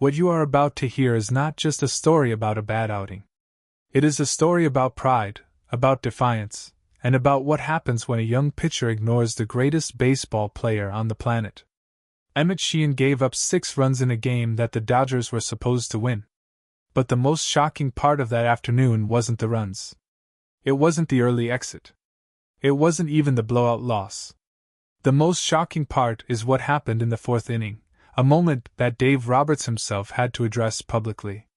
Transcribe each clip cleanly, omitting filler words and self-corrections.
What you are about to hear is not just a story about a bad outing. It is a story about pride, about defiance, and about what happens when a young pitcher ignores the greatest baseball player on the planet. Sheehan gave up 6 runs in a game that the Dodgers were supposed to win. But the most shocking part of that afternoon wasn't the runs. It wasn't the early exit. It wasn't even the blowout loss. The most shocking part is what happened in the 4th inning, a moment that Dave Roberts himself had to address publicly.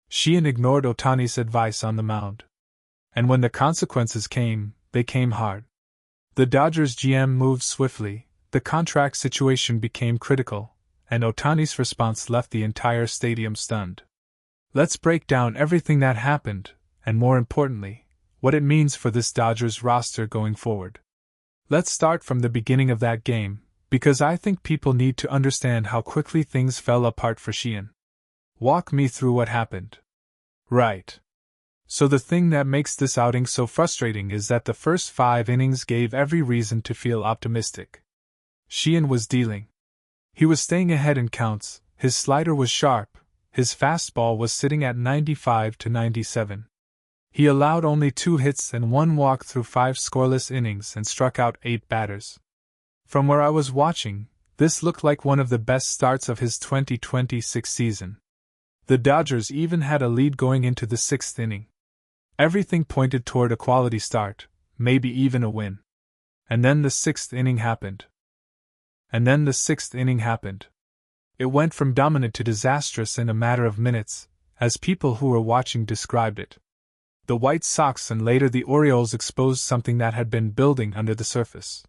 Sheehan ignored Ohtani's advice on the mound. And when the consequences came, they came hard. The Dodgers GM moved swiftly, the contract situation became critical, and Ohtani's response left the entire stadium stunned. Let's break down everything that happened, and more importantly, what it means for this Dodgers roster going forward. Let's start from the beginning of that game, because I think people need to understand how quickly things fell apart for Sheehan. Walk me through what happened. Right. So the thing that makes this outing so frustrating is that the first 5 innings gave every reason to feel optimistic. Sheehan was dealing. He was staying ahead in counts, his slider was sharp, his fastball was sitting at 95 to 97. He allowed only 2 hits and 1 walk through 5 scoreless innings and struck out 8 batters. From where I was watching, this looked like one of the best starts of his 2026 season. The Dodgers even had a lead going into the 6th inning. Everything pointed toward a quality start, maybe even a win. And then the 6th inning happened. It went from dominant to disastrous in a matter of minutes, as people who were watching described it. The White Sox and later the Orioles exposed something that had been building under the surface.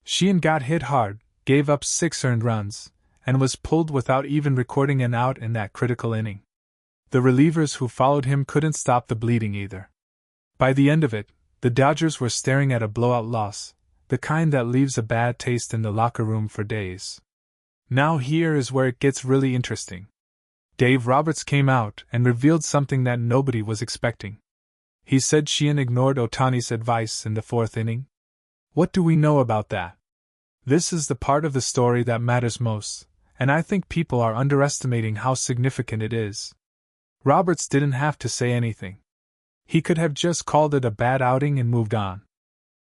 Sheehan got hit hard, gave up 6 earned runs, and was pulled without even recording an out in that critical inning. The relievers who followed him couldn't stop the bleeding either. By the end of it, the Dodgers were staring at a blowout loss, the kind that leaves a bad taste in the locker room for days. Now here is where it gets really interesting. Dave Roberts came out and revealed something that nobody was expecting. He said Sheehan ignored Ohtani's advice in the 4th inning. What do we know about that? This is the part of the story that matters most, and I think people are underestimating how significant it is. Roberts didn't have to say anything. He could have just called it a bad outing and moved on.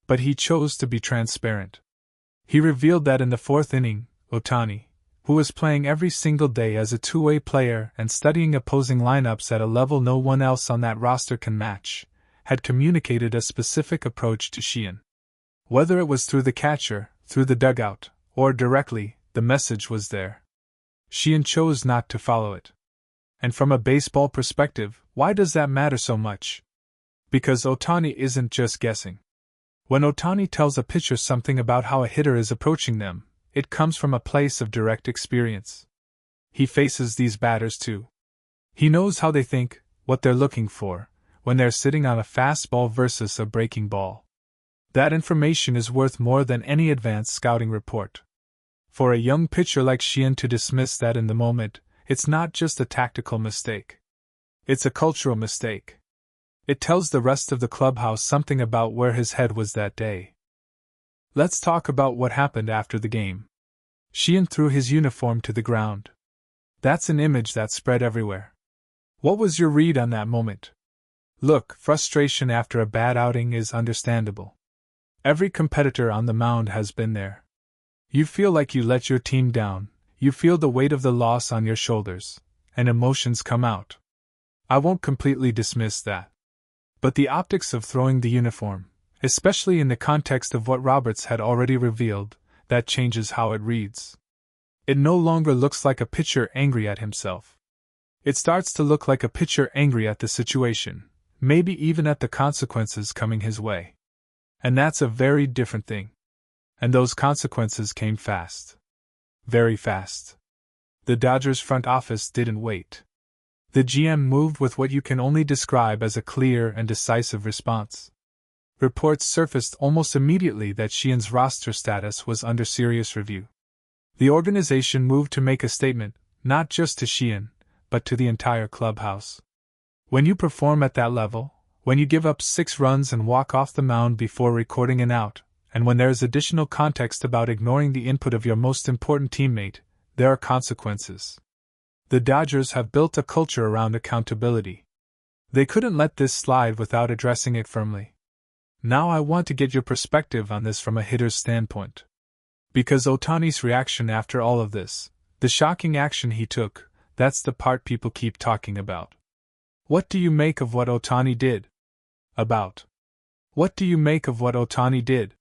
But he chose to be transparent. He revealed that in the 4th inning, Ohtani, who was playing every single day as a two-way player and studying opposing lineups at a level no one else on that roster can match, had communicated a specific approach to Sheehan. Whether it was through the catcher, through the dugout, or directly, the message was there. Sheehan chose not to follow it. And from a baseball perspective, why does that matter so much? Because Ohtani isn't just guessing. When Ohtani tells a pitcher something about how a hitter is approaching them, it comes from a place of direct experience. He faces these batters too. He knows how they think, what they're looking for, when they're sitting on a fastball versus a breaking ball. That information is worth more than any advanced scouting report. For a young pitcher like Sheehan to dismiss that in the moment, it's not just a tactical mistake. It's a cultural mistake. It tells the rest of the clubhouse something about where his head was that day. Let's talk about what happened after the game. Sheehan threw his uniform to the ground. That's an image that spread everywhere. What was your read on that moment? Look, frustration after a bad outing is understandable. Every competitor on the mound has been there. You feel like you let your team down, you feel the weight of the loss on your shoulders, and emotions come out. I won't completely dismiss that. But the optics of throwing the uniform, especially in the context of what Roberts had already revealed, that changes how it reads. It no longer looks like a pitcher angry at himself. It starts to look like a pitcher angry at the situation, maybe even at the consequences coming his way. And that's a very different thing. And those consequences came fast. Very fast. The Dodgers front office didn't wait. The GM moved with what you can only describe as a clear and decisive response. Reports surfaced almost immediately that Sheehan's roster status was under serious review. The organization moved to make a statement, not just to Sheehan, but to the entire clubhouse. When you perform at that level, when you give up 6 runs and walk off the mound before recording an out, and when there is additional context about ignoring the input of your most important teammate, there are consequences. The Dodgers have built a culture around accountability. They couldn't let this slide without addressing it firmly. Now I want to get your perspective on this from a hitter's standpoint. Because Ohtani's reaction after all of this, the shocking action he took, that's the part people keep talking about. What do you make of what Ohtani did? What do you make of what Ohtani did?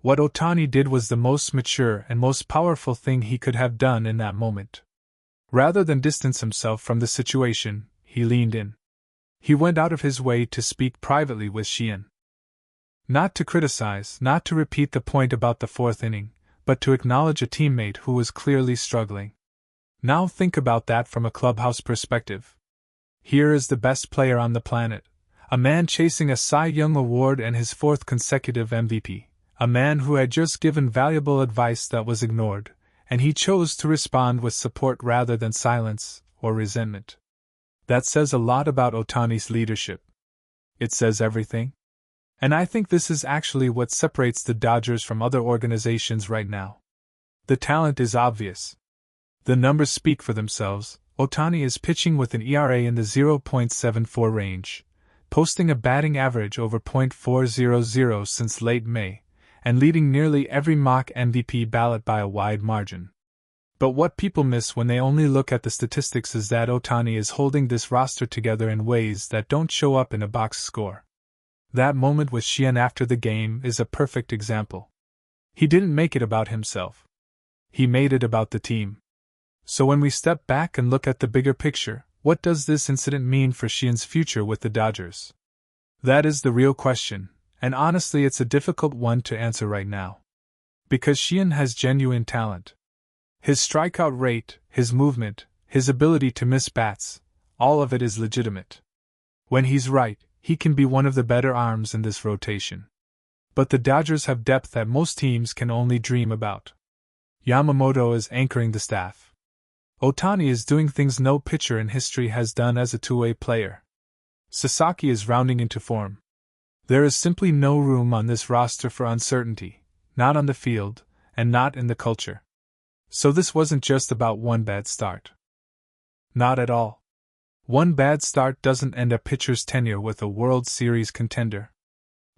What Ohtani did was the most mature and most powerful thing he could have done in that moment. Rather than distance himself from the situation, he leaned in. He went out of his way to speak privately with Sheehan. Not to criticize, not to repeat the point about the fourth inning, but to acknowledge a teammate who was clearly struggling. Now think about that from a clubhouse perspective. Here is the best player on the planet, a man chasing a Cy Young Award and his fourth consecutive MVP, a man who had just given valuable advice that was ignored, and he chose to respond with support rather than silence or resentment. That says a lot about Ohtani's leadership. It says everything. And I think this is actually what separates the Dodgers from other organizations right now. The talent is obvious. The numbers speak for themselves. Ohtani is pitching with an ERA in the 0.74 range, posting a batting average over .400 since late May, and leading nearly every mock MVP ballot by a wide margin. But what people miss when they only look at the statistics is that Ohtani is holding this roster together in ways that don't show up in a box score. That moment with Sheehan after the game is a perfect example. He didn't make it about himself. He made it about the team. So when we step back and look at the bigger picture, what does this incident mean for Sheehan's future with the Dodgers? That is the real question, and honestly it's a difficult one to answer right now. Because Sheehan has genuine talent. His strikeout rate, his movement, his ability to miss bats, all of it is legitimate. When he's right, he can be one of the better arms in this rotation. But the Dodgers have depth that most teams can only dream about. Yamamoto is anchoring the staff. Ohtani is doing things no pitcher in history has done as a two-way player. Sasaki is rounding into form. There is simply no room on this roster for uncertainty, not on the field, and not in the culture. So this wasn't just about one bad start. Not at all. One bad start doesn't end a pitcher's tenure with a World Series contender.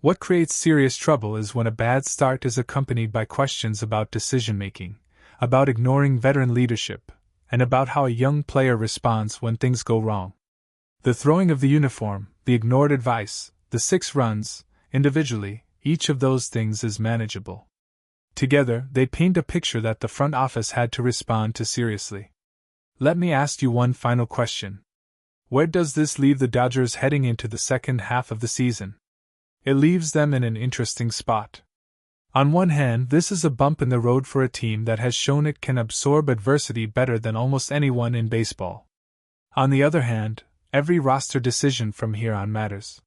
What creates serious trouble is when a bad start is accompanied by questions about decision-making, about ignoring veteran leadership, and about how a young player responds when things go wrong. The throwing of the uniform, the ignored advice, the 6 runs, individually, each of those things is manageable. Together, they paint a picture that the front office had to respond to seriously. Let me ask you one final question. Where does this leave the Dodgers heading into the second half of the season? It leaves them in an interesting spot. On one hand, this is a bump in the road for a team that has shown it can absorb adversity better than almost anyone in baseball. On the other hand, every roster decision from here on matters.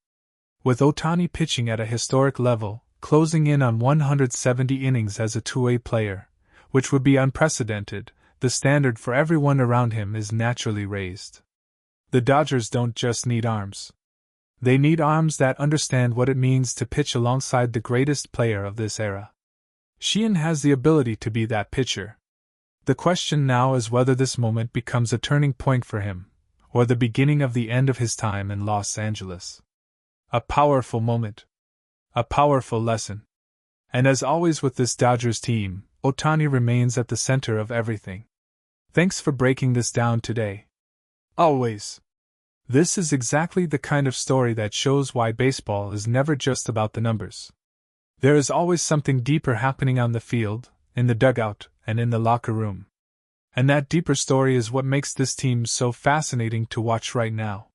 With Ohtani pitching at a historic level, closing in on 170 innings as a two-way player, which would be unprecedented, the standard for everyone around him is naturally raised. The Dodgers don't just need arms. They need arms that understand what it means to pitch alongside the greatest player of this era. Sheehan has the ability to be that pitcher. The question now is whether this moment becomes a turning point for him, or the beginning of the end of his time in Los Angeles. A powerful moment. A powerful lesson. And as always with this Dodgers team, Ohtani remains at the center of everything. Thanks for breaking this down today. Always. This is exactly the kind of story that shows why baseball is never just about the numbers. There is always something deeper happening on the field, in the dugout, and in the locker room. And that deeper story is what makes this team so fascinating to watch right now.